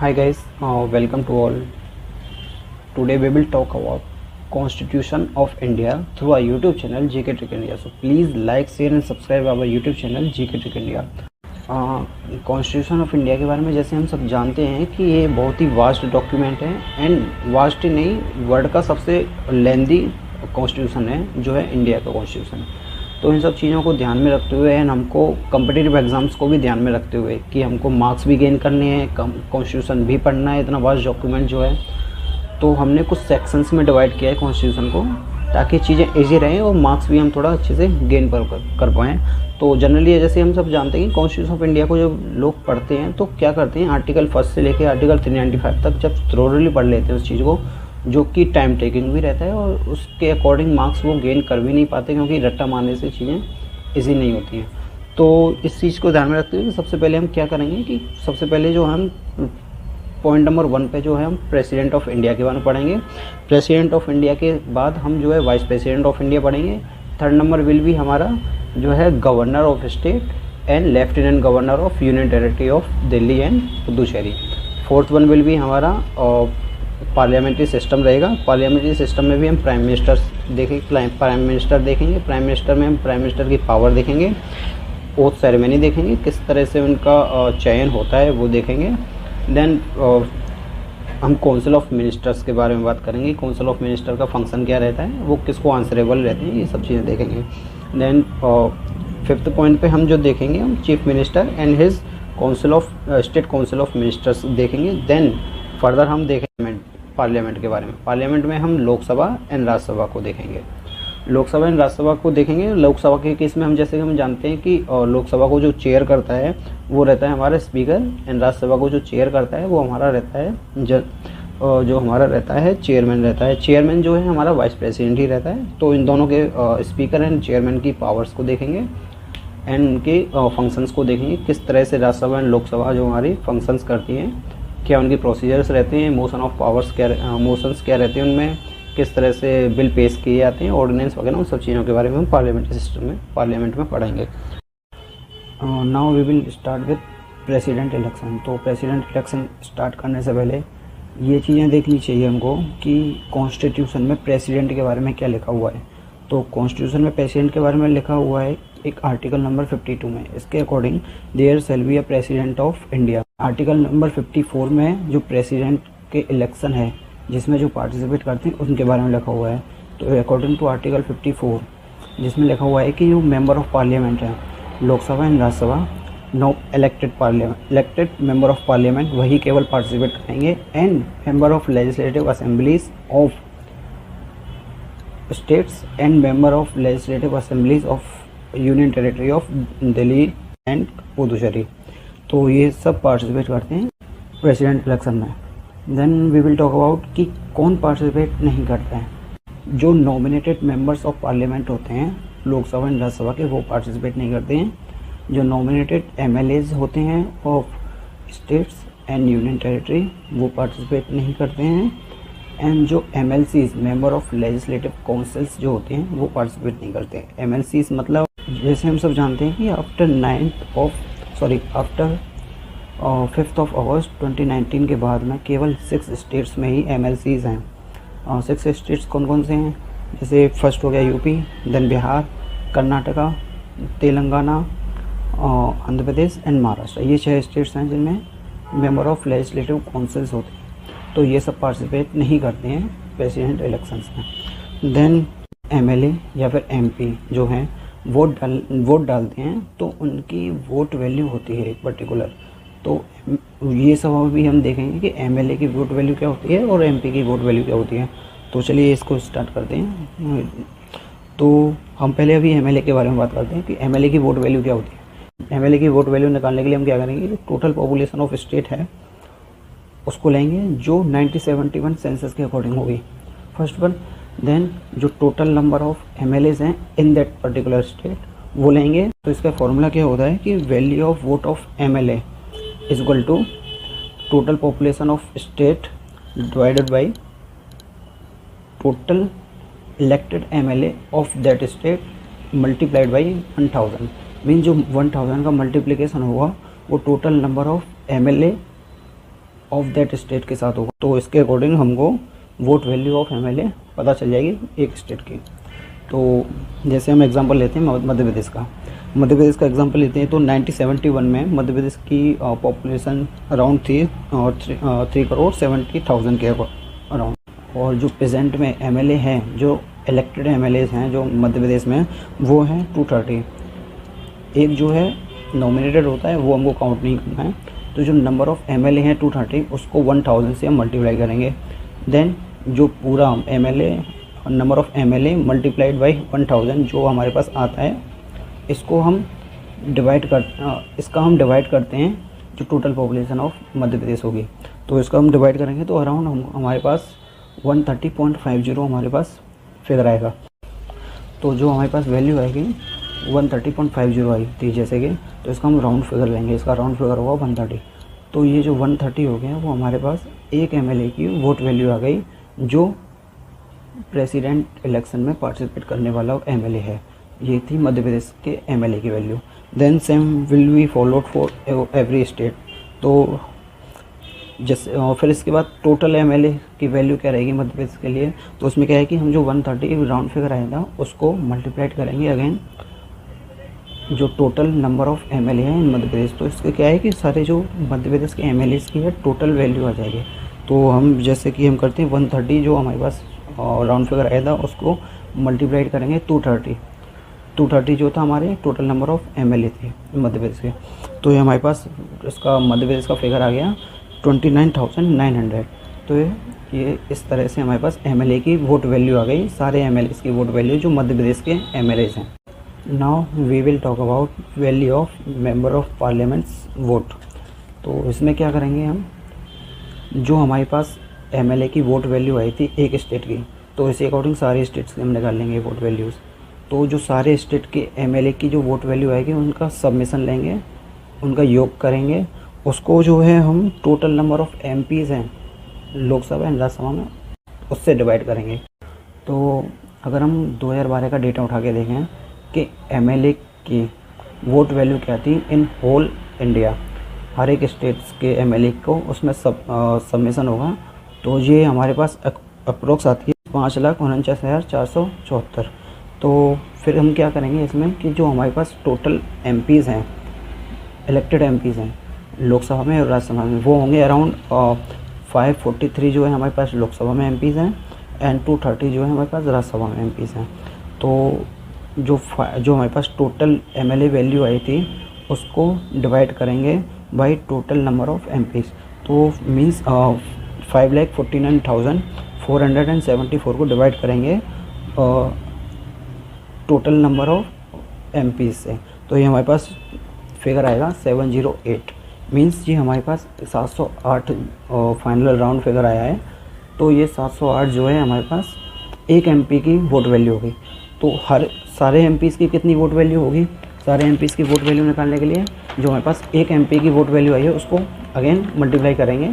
Hi guys, welcome to all. Today we will talk about Constitution of India through our YouTube channel GK Trick India. So please like, share and subscribe our YouTube channel GK Trick India. Constitution of India के बारे में जैसे हम सब जानते हैं कि ये बहुत ही वास्ट डॉक्यूमेंट है एंड वास्ट ही नहीं, वर्ल्ड का सबसे लेंदी कॉन्स्टिट्यूशन है जो है इंडिया का कॉन्स्टिट्यूशन। तो इन सब चीज़ों को ध्यान में रखते हुए एंड हमको कम्पिटिटिव एग्ज़ाम्स को भी ध्यान में रखते हुए कि हमको मार्क्स भी गेन करने हैं, कॉन्स्टिट्यूशन भी पढ़ना है, इतना वास्ट डॉक्यूमेंट जो है, तो हमने कुछ सेक्शंस में डिवाइड किया है कॉन्स्टिट्यूशन को ताकि चीज़ें ईजी रहें और मार्क्स भी हम थोड़ा अच्छे से गेन कर पाएँ। तो जनरली जैसे हम सब जानते हैं कि कॉन्स्टिट्यूशन ऑफ इंडिया को जब लोग पढ़ते हैं तो क्या करते हैं, आर्टिकल 1 से लेकर आर्टिकल 395 तक जब थ्रोरली पढ़ लेते हैं उस चीज़ को, जो कि टाइम टेकिंग भी रहता है और उसके अकॉर्डिंग मार्क्स वो गेन कर भी नहीं पाते क्योंकि रट्टा मारने से चीज़ें ईजी नहीं होती हैं। तो इस चीज़ को ध्यान में रखते हुए सबसे पहले हम क्या करेंगे कि सबसे पहले जो हम पॉइंट नंबर 1 पे जो है हम प्रेसिडेंट ऑफ इंडिया के बारे में पढ़ेंगे। प्रेसिडेंट ऑफ इंडिया के बाद हम जो है वाइस प्रेसिडेंट ऑफ इंडिया पढ़ेंगे। थर्ड नंबर विल भी हमारा जो है governor of state and lieutenant governor of union territory of Delhi and Puducherry. Fourth one will भी हमारा पार्लियामेंट्री सिस्टम रहेगा। पार्लियामेंट्री सिस्टम में भी हम प्राइम मिनिस्टर प्राइम मिनिस्टर में हम प्राइम मिनिस्टर की पावर देखेंगे, ओथ सेरेमनी देखेंगे, किस तरह से उनका चयन होता है वो देखेंगे। देन हम काउंसिल ऑफ मिनिस्टर्स के बारे में बात करेंगे, काउंसिल ऑफ मिनिस्टर का फंक्शन क्या रहता है, वो किसको आंसरेबल रहते हैं, ये सब चीज़ें देखेंगे। देन फिफ्थ पॉइंट पे हम जो देखेंगे हम chief minister and his council of state council of ministers देखेंगे। देन फर्दर हम देखेंगे पार्लियामेंट के बारे में। पार्लियामेंट में हम लोकसभा एंड राज्यसभा को देखेंगे। लोकसभा एंड राज्यसभा को देखेंगे। लोकसभा के केस में हम जैसे कि हम जानते हैं कि लोकसभा को जो चेयर करता है वो रहता है हमारा स्पीकर एंड राज्यसभा को जो चेयर करता है वो हमारा रहता है जो हमारा रहता है चेयरमैन रहता है। चेयरमैन जो है हमारा वाइस प्रेसिडेंट ही रहता है। तो इन दोनों के स्पीकर एंड चेयरमैन की पावर्स को देखेंगे एंड उनके फंक्शंस को देखेंगे, किस तरह से राज्यसभा एंड लोकसभा जो हमारी फंक्शंस करती हैं, क्या उनकी प्रोसीजर्स रहते हैं, मोशन ऑफ पावर्स क्या मोशंस क्या रहते हैं उनमें, किस तरह से बिल पेश किए जाते हैं, ऑर्डिनेंस वगैरह, उन सब चीज़ों के बारे में हम पार्लियामेंट्री सिस्टम में पार्लियामेंट में पढ़ेंगे। Now we will start with president election. तो प्रेसिडेंट इलेक्शन स्टार्ट करने से पहले ये चीज़ें देखनी चाहिए हमको कि कॉन्स्टिट्यूशन में प्रेसिडेंट के बारे में क्या लिखा हुआ है। तो कॉन्स्टिट्यूशन में प्रेसिडेंट के बारे में लिखा हुआ है एक आर्टिकल नंबर 52 में, इसके according there shall be a president of India. Article number 54 में जो प्रेसिडेंट के इलेक्शन है जिसमें जो पार्टिसिपेट करते हैं उनके बारे में लिखा हुआ है। तो अकॉर्डिंग टू आर्टिकल 54 जिसमें लिखा हुआ है कि जो मेंबर ऑफ पार्लियामेंट है Lok Sabha and Rajya Sabha, no elected member of parliament वही केवल पार्टिसिपेट करेंगे and member of legislative assemblies of states and member of legislative assemblies of union territory of Delhi and Puducherry. तो ये सब पार्टिसिपेट करते हैं प्रेसिडेंट इलेक्शन में। Then we will talk about कि कौन पार्टिसिपेट नहीं करता है। जो नॉमिनेटेड मेंबर्स ऑफ पार्लियामेंट होते हैं लोकसभा एंड राज्यसभा के, वो पार्टिसिपेट नहीं करते हैं। जो नॉमिनेटेड एमएलएज होते हैं of states and union territory वो पार्टिसिपेट नहीं करते हैं। एंड जो MLCs member of legislative councils जो होते हैं वो पार्टिसिपेट नहीं करते हैं। एमएलसीज मतलब जैसे हम सब जानते हैं कि आफ्टर 5th ऑफ अगस्त 2019 के बाद में केवल 6 स्टेट्स में ही एमएलसीज हैं। 6 स्टेट्स कौन कौन से हैं, जैसे फर्स्ट हो गया UP, then Bihar, Karnataka, Telangana, Andhra Pradesh and Maharashtra. ये 6 स्टेट्स हैं जिनमें मेंबर ऑफ लेजिस्लेटिव काउंसिल्स होते हैं। तो ये सब पार्टिसिपेट नहीं करते हैं प्रेसिडेंट इलेक्शंस में। देन एमएलए या फिर एमपी जो हैं वोट डालते हैं तो उनकी वोट वैल्यू होती है एक पर्टिकुलर। तो ये सब भी हम देखेंगे कि एमएलए की वोट वैल्यू क्या होती है और एमपी की वोट वैल्यू क्या होती है। तो चलिए इसको स्टार्ट करते हैं। तो हम पहले अभी एमएलए के बारे में बात करते हैं कि एमएलए की वोट वैल्यू क्या होती है। एमएलए की वोट वैल्यू निकालने के लिए हम क्या करेंगे, जो टोटल पॉपुलेशन ऑफ स्टेट है उसको लेंगे जो 1971 सेंसस के अकॉर्डिंग होगी, फर्स्ट वन। देन जो टोटल नंबर ऑफ एमएलएज हैं इन दैट पर्टिकुलर स्टेट वो लेंगे। तो इसका फॉर्मूला क्या होता है कि value of vote of MLA is equal to total population of state divided by total elected MLA of that state multiplied by 1000। Mean जो 1000 का मल्टीप्लिकेशन होगा वो total number of MLA of that state के साथ होगा, तो इसके according हमको वोट वैल्यू ऑफ एमएलए पता चल जाएगी एक स्टेट की। तो जैसे हम एग्जांपल लेते हैं मध्य प्रदेश का एग्जांपल लेते हैं, तो 1971 में मध्य प्रदेश की पॉपुलेशन अराउंड थी 3,70,000 के अराउंड। और जो प्रेजेंट में एमएलए हैं, जो इलेक्टेड एमएलए हैं जो मध्य प्रदेश में, वो हैं 230। एक जो है नॉमिनेटेड होता है वो हमको काउंट नहीं करना है। तो जो नंबर ऑफ एमएलए हैं 230, उसको 1000 से हम मल्टीप्लाई करेंगे। देन जो पूरा MLA number of MLA multiplied by 1000 जो हमारे पास आता है, इसका हम डिवाइड करते हैं जो total population of Madhya Pradesh होगी। तो इसका हम डिवाइड करेंगे तो अराउंड हमारे पास 130.50 हमारे पास फिगर आएगा। तो जो हमारे पास वैल्यू आएगी 130.50 आई थी जैसे कि, तो इसका हम राउंड फिगर लेंगे, इसका राउंड फिगर होगा 130। तो ये जो 130 हो गया वो हमारे पास एक एमएलए की वोट वैल्यू आ गई जो प्रेसिडेंट इलेक्शन में पार्टिसिपेट करने वाला एमएलए है। ये थी मध्य प्रदेश के एमएलए की value. Then same will be followed for every state. तो जैसे फिर इसके बाद टोटल एमएलए की वैल्यू क्या रहेगी मध्य प्रदेश के लिए, तो उसमें क्या है कि हम जो 130 राउंड फिगर आएगा उसको मल्टीप्लाइड करेंगे अगेन जो टोटल नंबर ऑफ एमएलए हैं इन मध्य प्रदेश। तो इसके क्या है कि सारे जो मध्य प्रदेश के एमएलए की है टोटल वैल्यू आ जाएगी। तो हम जैसे कि हम करते हैं 130 जो हमारे पास राउंड फिगर आया था उसको मल्टीप्लाइड करेंगे 230 जो था हमारे टोटल नंबर ऑफ एमएलए थे मध्य प्रदेश के। तो ये हमारे पास इसका मध्य प्रदेश का फिगर आ गया 29,900। तो ये इस तरह से हमारे पास एमएलए की वोट वैल्यू आ गई, सारे एमएलए की वोट वैल्यू जो मध्य प्रदेश के एमएलए हैं। Now we will talk about value of member of parliaments vote. तो इसमें क्या करेंगे हम, जो हमारे पास एमएलए की वोट वैल्यू आई थी एक स्टेट की, तो इसी अकॉर्डिंग सारे स्टेट्स के हम निकाल लेंगे वोट वैल्यूज़। तो जो सारे स्टेट के एमएलए की जो वोट वैल्यू आएगी उनका सबमिशन लेंगे, उनका योग करेंगे, उसको जो है हम टोटल नंबर ऑफ एमपीज़ हैं लोकसभा एंड राज्यसभा में उससे डिवाइड करेंगे। तो अगर हम 2012 का डेटा उठा के देखें कि एमएलए की वोट वैल्यू क्या थी इन होल इंडिया, हर एक स्टेट्स के एमएलए को उसमें सबमिशन होगा, तो ये हमारे पास अप्रोक्स आती है 5,49,474। तो फिर हम क्या करेंगे इसमें कि जो हमारे पास टोटल एमपीज़ हैं, इलेक्टेड एमपीज़ हैं लोकसभा में और राज्यसभा में, वो होंगे अराउंड 543 जो है हमारे पास लोकसभा में एमपीज़ हैं एंड 230 जो है हमारे पास राज्यसभा में एमपीज़ हैं। तो जो हमारे पास टोटल एमएलए वैल्यू आई थी उसको डिवाइड करेंगे by total number of MPs. तो मीन्स 5,49,474 को डिवाइड करेंगे टोटल नंबर ऑफ एमपीज़ से, तो ये हमारे पास फिगर आएगा 708। मीन्स ये हमारे पास 708 फाइनल राउंड फिगर आया है। तो ये 708 जो है हमारे पास एक एमपी की वोट वैल्यू होगी। तो हर सारे एमपीज़ की कितनी वोट वैल्यू होगी, सारे एमपीज़ की वोट वैल्यू निकालने के लिए जो हमारे पास एक एमपी की वोट वैल्यू आई है उसको अगेन मल्टीप्लाई करेंगे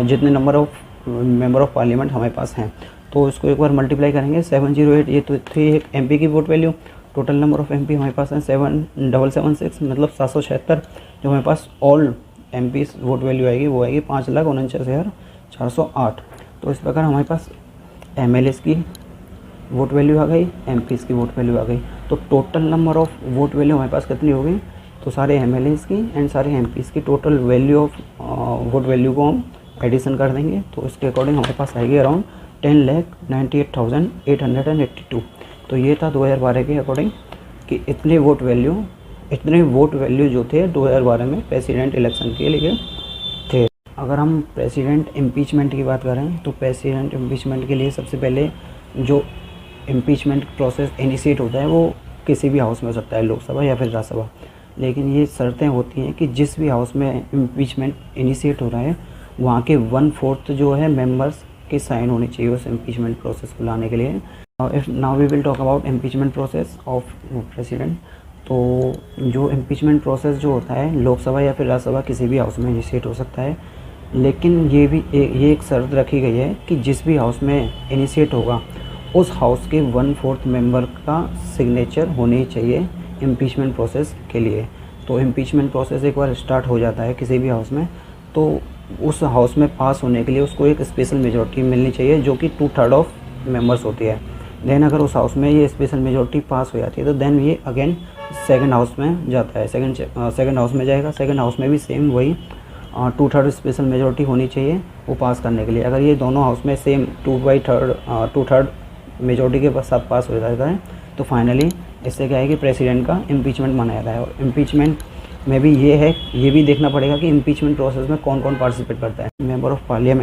जितने number of member of parliament हमारे पास हैं, तो इसको एक बार मल्टीप्लाई करेंगे 708। ये तो थी एक एमपी की vote value, total number of MP हमारे पास है 7,776 मतलब 776। जो हमारे पास ऑल एमपीज़ वोट वैल्यू आएगी वो आएगी 5,49,408। तो इस प्रकार हमारे पास एमएलए की वोट वैल्यू आ गई, एमपीज़ की वोट वैल्यू आ गई। तो total number of vote value हमारे पास कितनी होगी, तो सारे एमएलए की एंड सारे एमपीज़ की total value of vote value को हम एडिशन कर देंगे। तो इसके अकॉर्डिंग हमारे पास आएगी अराउंड 10,98,882। तो ये था 2012 के अकॉर्डिंग कि इतने वोट वैल्यू जो थे 2012 में प्रेसिडेंट इलेक्शन के लिए थे। अगर हम प्रेसिडेंट इम्पीचमेंट की बात करें तो प्रेसिडेंट इम्पीचमेंट के लिए सबसे पहले जो इम्पीचमेंट प्रोसेस इनिशिएट होता है वो किसी भी हाउस में हो सकता है, लोकसभा या फिर राज्यसभा। लेकिन ये शर्तें होती हैं कि जिस भी हाउस में इम्पीचमेंट इनिशिएट हो रहा है वहाँ के 1/4 जो है मेंबर्स की साइन होनी चाहिए उस इम्पीचमेंट प्रोसेस को लाने के लिए। Now we will talk about impeachment process of president. तो जो इम्पीचमेंट प्रोसेस जो होता है लोकसभा या फिर राज्यसभा किसी भी हाउस में इनिशिएट हो सकता है, लेकिन ये एक शर्त रखी गई है कि जिस भी हाउस में इनिशिएट होगा उस हाउस के 1/4 मेंबर का सिग्नेचर होनी चाहिए इम्पीचमेंट प्रोसेस के लिए। तो इम्पीचमेंट प्रोसेस एक बार स्टार्ट हो जाता है किसी भी हाउस में तो उस हाउस में पास होने के लिए उसको एक स्पेशल मेजॉरिटी मिलनी चाहिए जो कि 2/3 ऑफ मेंबर्स होती है। देन अगर उस हाउस में ये स्पेशल मेजॉरिटी पास हो जाती है तो देन ये अगेन सेकंड हाउस में जाता है, सेकंड हाउस में जाएगा। सेकंड हाउस में भी सेम वही 2/3 स्पेशल मेजॉरिटी होनी चाहिए वो पास करने के लिए। अगर ये दोनों हाउस में सेम 2/3 मेजॉरिटी के साथ पास हो जाता है तो फाइनली इससे क्या है कि प्रेसिडेंट का इम्पीचमेंट माना जाता है। और इम्पीचमेंट में भी ये भी देखना पड़ेगा कि इम्पीचमेंट प्रोसेस में कौन कौन पार्टिसिपेट करता है। Member of parliament